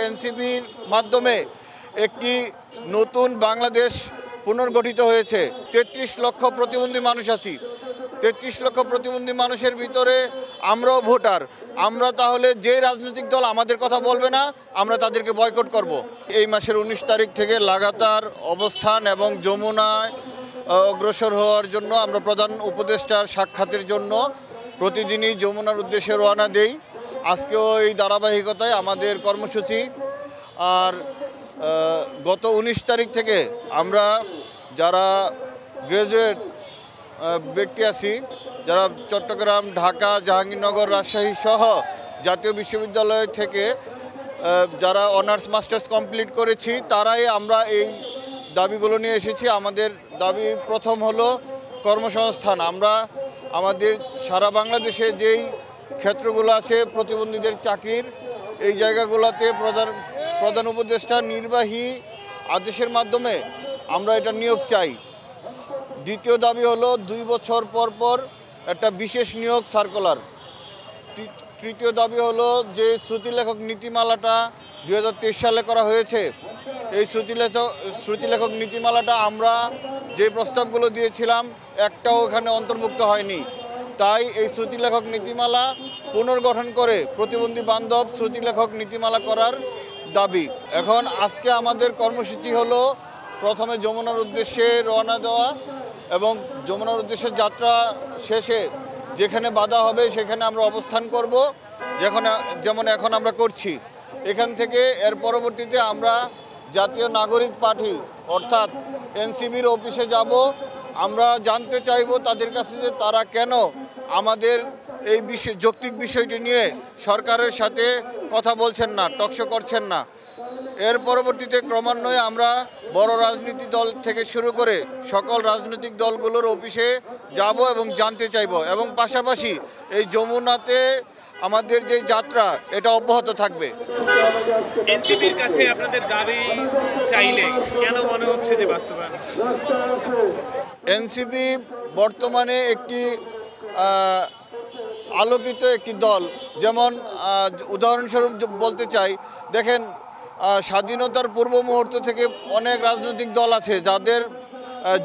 এনসিপির মাধ্যমে একটি নতুন বাংলাদেশ পুনর্গঠিত হয়েছে। ৩৩ লক্ষ প্রতিবন্ধী মানুষ আছি। ৩৩ লক্ষ প্রতিবন্ধী মানুষের ভিতরে আমরাও ভোটার। আমরা তাহলে যে রাজনৈতিক দল আমাদের কথা বলবে না, আমরা তাদেরকে বয়কট করব। এই মাসের ১৯ তারিখ থেকে লাগাতার অবস্থান এবং যমুনায় অগ্রসর হওয়ার জন্য আমরা প্রধান উপদেষ্টার সাক্ষাতের জন্য প্রতিদিনই যমুনার উদ্দেশ্যে রওনা দেই। আজকেও এই ধারাবাহিকতায় আমাদের কর্মসূচি। আর গত ১৯ তারিখ থেকে আমরা যারা গ্রাজুয়েট ব্যক্তি আছি, যারা চট্টগ্রাম, ঢাকা, জাহাঙ্গীরনগর, রাজশাহী সহ জাতীয় বিশ্ববিদ্যালয় থেকে যারা অনার্স মাস্টার্স কমপ্লিট করেছি, তারাই আমরা এই দাবিগুলো নিয়ে এসেছি। আমাদের দাবি প্রথম হলো কর্মসংস্থান। আমরা আমাদের সারা বাংলাদেশে যেই ক্ষেত্রগুলো আছে প্রতিবন্ধীদের চাকরির, এই জায়গাগুলোতে প্রধান উপদেষ্টা নির্বাহী আদেশের মাধ্যমে আমরা এটা নিয়োগ চাই। দ্বিতীয় দাবি হলো ২ বছর পর পর একটা বিশেষ নিয়োগ সার্কুলার। তৃতীয় দাবি হলো যে শ্রুতিলেখক নীতিমালাটা ২০২৩ সালে করা হয়েছে, এই শ্রুতিলেখক নীতিমালাটা আমরা যে প্রস্তাবগুলো দিয়েছিলাম একটাও এখানে অন্তর্ভুক্ত হয়নি। তাই এই শ্রুতিলেখক নীতিমালা পুনর্গঠন করে প্রতিবন্ধী বান্ধব শ্রুতিলেখক নীতিমালা করার দাবি। এখন আজকে আমাদের কর্মসূচি হলো প্রথমে যমুনার উদ্দেশ্যে রওনা দেওয়া এবং যমুনার উদ্দেশ্যে যাত্রা শেষে যেখানে বাধা হবে সেখানে আমরা অবস্থান করব, যেমন এখন আমরা করছি। এখান থেকে এর পরবর্তীতে আমরা জাতীয় নাগরিক পার্টি অর্থাৎ এনসিপির অফিসে যাব। আমরা জানতে চাইব তাদের কাছে যে তারা কেন আমাদের এই যৌক্তিক বিষয়টি নিয়ে সরকারের সাথে কথা বলছেন না, টকশো করছেন না। এর পরবর্তীতে ক্রমান্বয়ে আমরা বড় রাজনীতি দল থেকে শুরু করে সকল রাজনৈতিক দলগুলোর অফিসে যাব এবং জানতে চাইব, এবং পাশাপাশি এই যমুনাতে আমাদের যে যাত্রা এটা অব্যাহত থাকবে। এনসিপির কাছে আপনাদের দাবি চাইলে কেন মনে হচ্ছে যে বাস্তবায়ন? এনসিপি বর্তমানে একটি আলোকিত একটি দল। যেমন উদাহরণস্বরূপ বলতে চাই, দেখেন স্বাধীনতার পূর্ব মুহূর্ত থেকে অনেক রাজনৈতিক দল আছে যাদের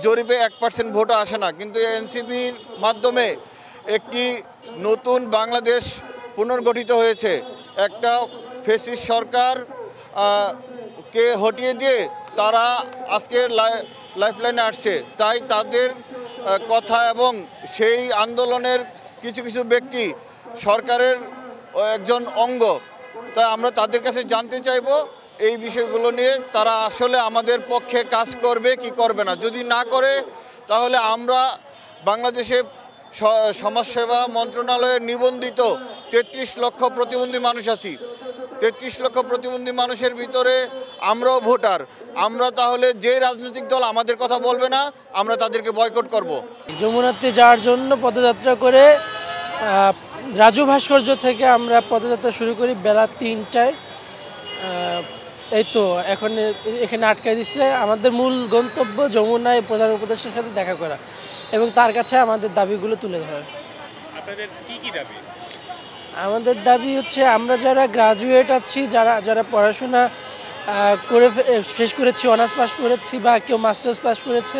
জরিপে 1% ভোটও আসে না, কিন্তু এনসিপির মাধ্যমে একটি নতুন বাংলাদেশ পুনর্গঠিত হয়েছে। একটা ফ্যাসিস্ট সরকার কে হটিয়ে দিয়ে তারা আজকে লাইফলাইনে আসছে। তাই তাদের কথা এবং সেই আন্দোলনের কিছু কিছু ব্যক্তি সরকারের একজন অঙ্গ। তাই আমরা তাদের কাছে জানতে চাইব এই বিষয়গুলো নিয়ে তারা আসলে আমাদের পক্ষে কাজ করবে কি করবে না। যদি না করে তাহলে আমরা বাংলাদেশে সমাজসেবা মন্ত্রণালয়ের নিবন্ধিত ৩৩ লক্ষ প্রতিবন্ধী মানুষ আছি। ৩৩ লক্ষ প্রতিবন্ধী মানুষের ভিতরে আমরাও ভোটার। আমরা তাহলে যে রাজনৈতিক দল আমাদের কথা বলবে না, আমরা তাদেরকে বয়কট করব। যমুনাতে যাওয়ার জন্য পদযাত্রা করে রাজু ভাস্কর্য থেকে আমরা পদযাত্রা শুরু করি বেলা ৩টায়। এই তো এখন এখানে আটকায় দিচ্ছে। আমাদের মূল গন্তব্য যমুনায় প্রধান উপদেষ্টার সাথে দেখা করা এবং তার কাছে আমাদের দাবিগুলো তুলে ধরা। আপনাদের কি কি দাবি? আমাদের দাবি হচ্ছে আমরা যারা গ্রাজুয়েট আছি, যারা পড়াশোনা করে শেষ করেছি, অনার্স পাস করেছি বা কেউ মাস্টার্স পাস করেছে,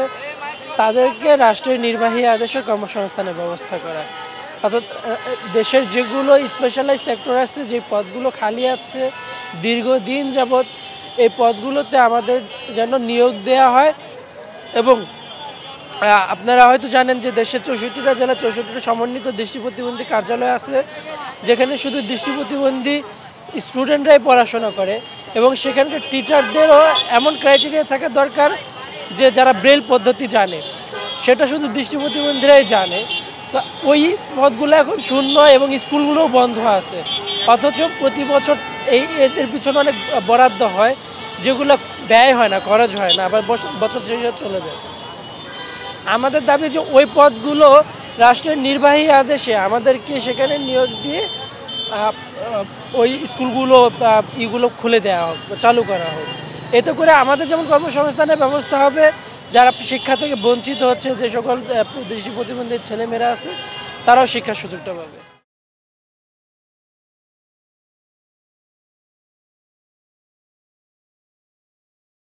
তাদেরকে রাষ্ট্রীয় নির্বাহী আদেশে কর্মসংস্থানের ব্যবস্থা করা। অর্থাৎ দেশের যেগুলো স্পেশালাইজ সেক্টর আছে, যে পদগুলো খালি আছে দীর্ঘদিন যাবৎ, এই পদগুলোতে আমাদের যেন নিয়োগ দেওয়া হয়। এবং আপনারা হয়তো জানেন যে দেশের 64টা জেলা 64টা সমন্বিত দৃষ্টি প্রতিবন্ধী কার্যালয় আছে, যেখানে শুধু দৃষ্টি প্রতিবন্ধী স্টুডেন্টরাই পড়াশোনা করে এবং সেখানকার টিচারদেরও এমন ক্রাইটেরিয়া থাকা দরকার যে যারা ব্রেল পদ্ধতি জানে, সেটা শুধু দৃষ্টি প্রতিবন্ধীরাই জানে। তো ওই পদগুলো এখন শূন্য এবং স্কুলগুলোও বন্ধ আছে, অথচ প্রতি বছর এদের পিছনে অনেক বরাদ্দ হয় যেগুলো ব্যয় হয় না, খরচ হয় না, আবার বছর শেষে চলে যায়। আমাদের দাবি যে ওই পদগুলো রাষ্ট্রের নির্বাহী আদেশে আমাদেরকে সেখানে নিয়োগ দিয়ে ওই স্কুলগুলো ইগুলো খুলে দেওয়া হোক, চালু করা হোক। এতে করে আমাদের যেমন কর্মসংস্থানের ব্যবস্থা হবে, যারা শিক্ষা থেকে বঞ্চিত হচ্ছে, যে সকল দৃষ্টি প্রতিবন্ধী ছেলেমেয়েরা আছে, তারাও শিক্ষার সুযোগটা পাবে।